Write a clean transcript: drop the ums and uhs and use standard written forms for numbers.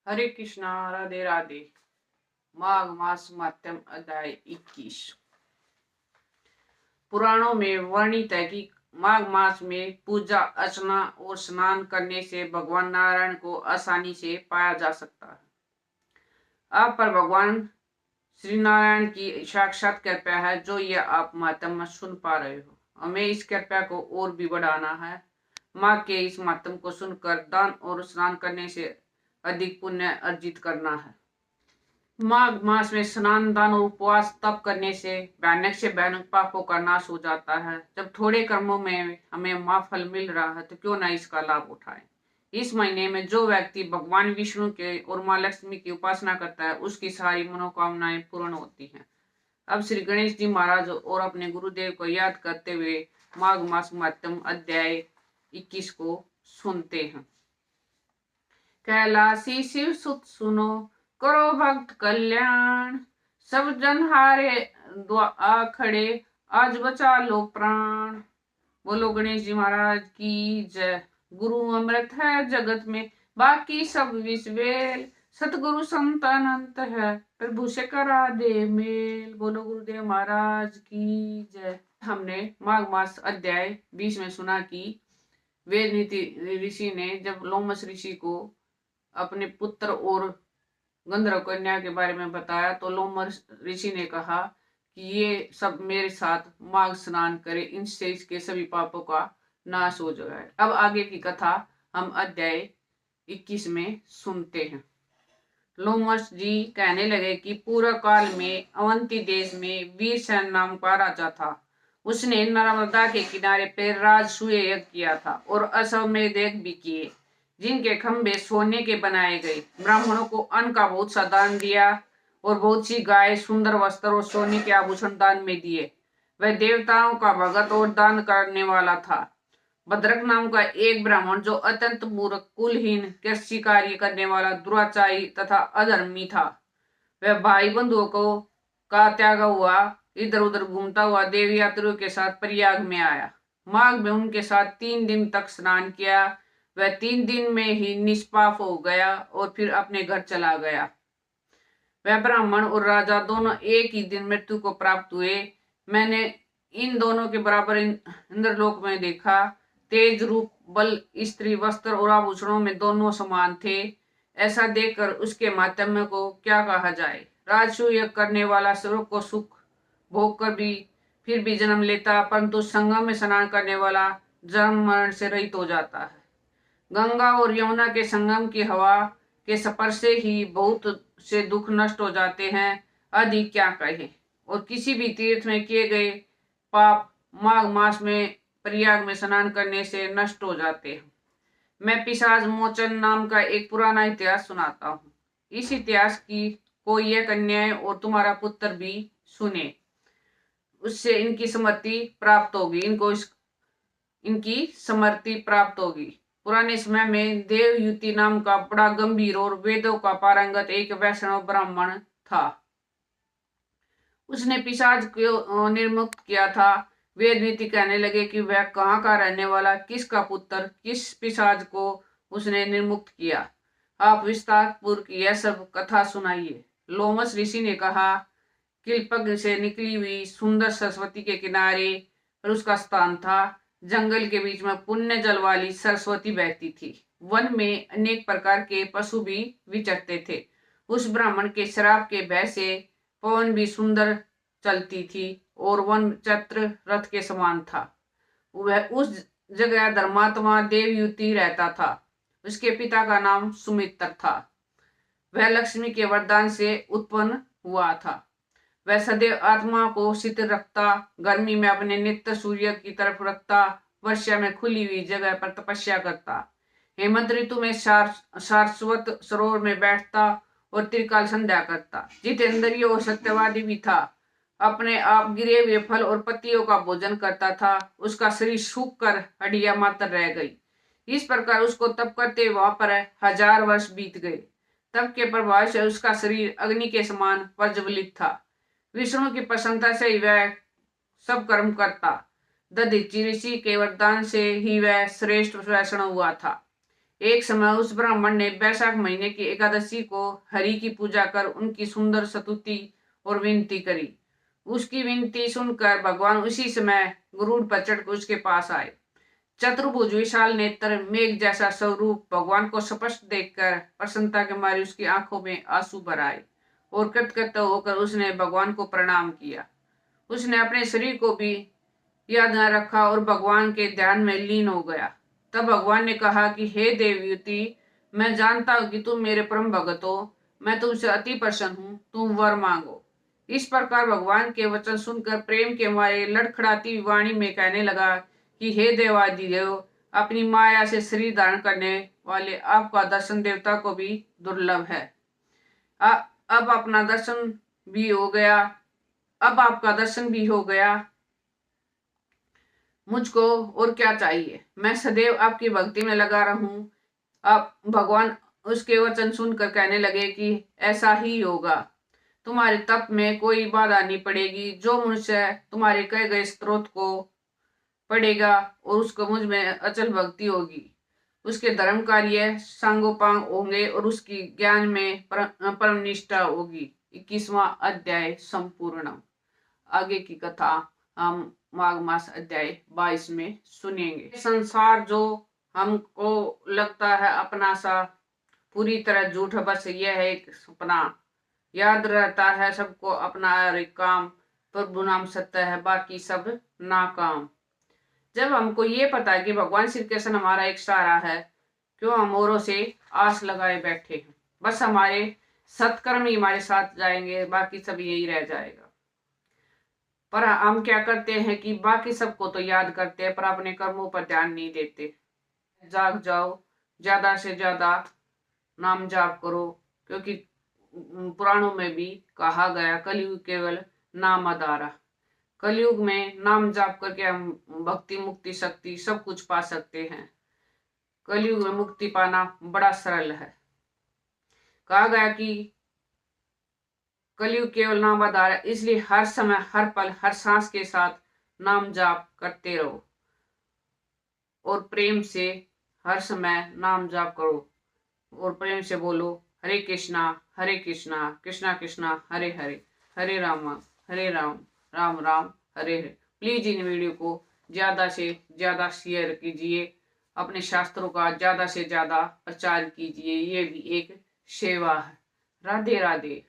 हरे कृष्णा राधे राधे। माघ मास माध्यम अध्याय 21। पुराणों में वर्णित है कि माघ मास में पूजा अर्चना और स्नान करने से भगवान नारायण को आसानी से पाया जा सकता है। आप पर भगवान श्री नारायण की साक्षात कृपा है जो ये आप माध्यम में सुन पा रहे हो। हमें इस कृपा को और भी बढ़ाना है। माँ के इस माध्यम को सुनकर दान और स्नान करने से अधिक पुण्य अर्जित करना है। माघ मास में स्नान दान और उपवास तप करने से भयानक पापों का नाश हो जाता है। जब थोड़े कर्मों में हमें महाफल मिल रहा है तो क्यों ना इसका लाभ उठाएं। इस महीने में जो व्यक्ति भगवान विष्णु के और माँ लक्ष्मी की उपासना करता है उसकी सारी मनोकामनाएं पूर्ण होती हैं। अब श्री गणेश जी महाराज और अपने गुरुदेव को याद करते हुए माघ मास माध्यम अध्याय 21 को सुनते हैं। कैलाशी शिव सुत सुनो, करो भक्त कल्याण, सब जन हारे द्वार खड़े, आज बचा लो प्राण। बोलो गणेश जी महाराज की जय। गुरु अमृत है जगत में, बाकी सब विषवेल, सतगुरु संत अनंत है, प्रभु से करा दे मेल। बोलो गुरुदेव महाराज की जय। हमने माघ मास अध्याय 20 में सुना कि वेद नीति ऋषि ने जब लोमस ऋषि को अपने पुत्र और गंधर्व कन्या के बारे में बताया तो लोमस ऋषि ने कहा कि ये सब मेरे साथ माघ स्नान करे, इनसे इसके सभी पापों का नाश हो जाए। अब आगे की कथा हम अध्याय 21 में सुनते हैं। लोमस जी कहने लगे कि पूर्व काल में अवंती देश में वीरसेन नाम का राजा था। उसने नर्मदा के किनारे पर राजसूय यज्ञ किया था और अश्वमेध यज्ञ भी किए, जिनके खंभे सोने के बनाए गए। ब्राह्मणों को अन्न का बहुत सा दान दिया और बहुत सी गाय, सुंदर वस्त्र और सोने के आभूषण दान में दिए। वह देवताओं का भगत और दान करने वाला था। भद्रक नाम का एक ब्राह्मण जो अत्यंत मूर्ख, कुलहीन, कृषि कार्य करने वाला, दुराचारी तथा अधर्मी था, वह भाई बंधुओं को का त्यागा हुआ इधर उधर घूमता हुआ देवी यात्रियों के साथ प्रयाग में आया। माघ में उनके साथ 3 दिन तक स्नान किया। वह 3 दिन में ही निष्पाप हो गया और फिर अपने घर चला गया। वह ब्राह्मण और राजा दोनों एक ही दिन मृत्यु को प्राप्त हुए। मैंने इन दोनों के बराबर इंद्रलोक में देखा। तेज, रूप, बल, स्त्री, वस्त्र और आभूषणों में दोनों समान थे। ऐसा देखकर उसके माध्यम को क्या कहा जाए। राजसूय करने वाला स्वर्ग को सुख भोग कर भी फिर भी जन्म लेता, परंतु संगम में स्नान करने वाला जन्म मरण से रहित हो जाता है। गंगा और यमुना के संगम की हवा के स्पर्श से ही बहुत से दुख नष्ट हो जाते हैं, अधिक क्या कहे। और किसी भी तीर्थ में किए गए पाप माघ मास में प्रयाग में स्नान करने से नष्ट हो जाते हैं। मैं पिशाच मोचन नाम का एक पुराना इतिहास सुनाता हूँ। इस इतिहास की को यह कन्याएं और तुम्हारा पुत्र भी सुने, उससे इनकी समृद्धि प्राप्त होगी। इनकी समृद्धि प्राप्त होगी। पुराने समय में देवयुति नाम का बड़ा गंभीर और वेदों का पारंगत एक वैष्णव ब्राह्मण था। उसने पिशाच को निर्मुक्त किया था। वेद नीति कहने लगे कि वह कहाँ का रहने वाला, किसका पुत्र, किस पिशाच को उसने निर्मुक्त किया। आप विस्तार पूर्वक यह सब कथा सुनाइए। लोमस ऋषि ने कहा, किलपग से निकली हुई सुंदर सरस्वती के किनारे पर उसका स्थान था। जंगल के बीच में पुण्य जल वाली सरस्वती बहती थी। वन में अनेक प्रकार के पशु भी विचरते थे। उस ब्राह्मण के श्राप के भय से पवन भी सुंदर चलती थी और वन चत्र रथ के समान था। वह उस जगह धर्मात्मा देवयुति रहता था। उसके पिता का नाम सुमित्र था। वह लक्ष्मी के वरदान से उत्पन्न हुआ था। वह सदैव आत्मा को शीतल रखता, गर्मी में अपने नित्य सूर्य की तरफ रखता, वर्षा में खुली हुई जगह पर तपस्या करता, हेमंत ऋतु में शाश्वत सरोवर में बैठता और त्रिकाल संध्या करता। जितेंद्रिय और सत्यवादी भी था। अपने आप गिरे हुए फल और पत्तियों का भोजन करता था। उसका शरीर सूख कर हड्डियां मात्र रह गई। इस प्रकार उसको तप करते वहां पर 1000 वर्ष बीत गए। तप के प्रभाव से उसका शरीर अग्नि के समान प्रज्वलित था। विष्णु की प्रसन्नता से ही वह सब कर्म करता। दधीचि ऋषि के वरदान से ही वह श्रेष्ठ वैष्णव हुआ था। एक समय उस ब्राह्मण ने बैसाख महीने की एकादशी को हरि की पूजा कर उनकी सुंदर स्तुति और विनती करी। उसकी विनती सुनकर भगवान उसी समय गरुड़ पर चढ़कर उसके पास आए। चतुर्भुज विशाल नेत्र मेघ जैसा स्वरूप भगवान को स्पष्ट देखकर प्रसन्नता के मारे उसकी आंखों में आंसू भर आए और कृतकृत होकर उसने भगवान को प्रणाम किया। उसने अपने शरीर को भी याद न रखा और भगवान के ध्यान में लीन हो गया। तब भगवान ने कहा कि हे देवयुति, मैं जानता हूं कि तुम मेरे परम भगत हो, मैं तुमसे अति प्रसन्न हूं, तुम वर मांगो। इस प्रकार भगवान के वचन सुनकर प्रेम के मारे लड़खड़ाती वाणी में कहने लगा कि हे देवादिदेव, अपनी माया से शरीर धारण करने वाले आपका दर्शन देवता को भी दुर्लभ है। अब अपना दर्शन भी हो गया, अब आपका दर्शन भी हो गया, मुझको और क्या चाहिए। मैं सदैव आपकी भक्ति में लगा रहूं। अब भगवान उसके वचन सुनकर कहने लगे कि ऐसा ही होगा, तुम्हारे तप में कोई बाधा नहीं पड़ेगी। जो मनुष्य तुम्हारे कहे गए स्त्रोत को पढ़ेगा और उसको मुझ में अचल भक्ति होगी, उसके धर्म कार्य सांगोपांग होंगे और उसकी ज्ञान में परम निष्ठा होगी। 21वां अध्याय संपूर्ण। आगे की कथा हम माघ मास अध्याय 22 में सुनेंगे। संसार जो हमको लगता है अपना सा, पूरी तरह झूठ। बस यह है एक सपना। याद रहता है सबको अपना एक काम, प्रभु नाम सत्य है, बाकी सब नाकाम। जब हमको ये पता है कि भगवान श्री कृष्ण हमारा एक सहारा है, क्यों हम औरों से आस लगाए बैठे हैं। बस हमारे सत्कर्म ही हमारे साथ जाएंगे, बाकी सब यही रह जाएगा। पर हम क्या करते हैं कि बाकी सबको तो याद करते हैं पर अपने कर्मों पर ध्यान नहीं देते। जाग जाओ, ज्यादा से ज्यादा नाम जाप करो, क्योंकि पुराणों में भी कहा गया कलयुग केवल नाम आधारा। कलयुग में नाम जाप करके हम भक्ति मुक्ति शक्ति सब कुछ पा सकते हैं। कलयुग में मुक्ति पाना बड़ा सरल है। कहा गया कि कलयुग केवल नाम आधार है, इसलिए हर समय हर पल हर सांस के साथ नाम जाप करते रहो और प्रेम से हर समय नाम जाप करो और प्रेम से बोलो हरे कृष्णा कृष्णा कृष्णा हरे हरे, हरे Ram Ram Ram Hare Hare. Please in video को ज्यादा से ज्यादा शेयर कीजिए, अपने शास्त्रों का ज्यादा से ज्यादा प्रचार कीजिए। ये भी एक सेवा है। राधे राधे।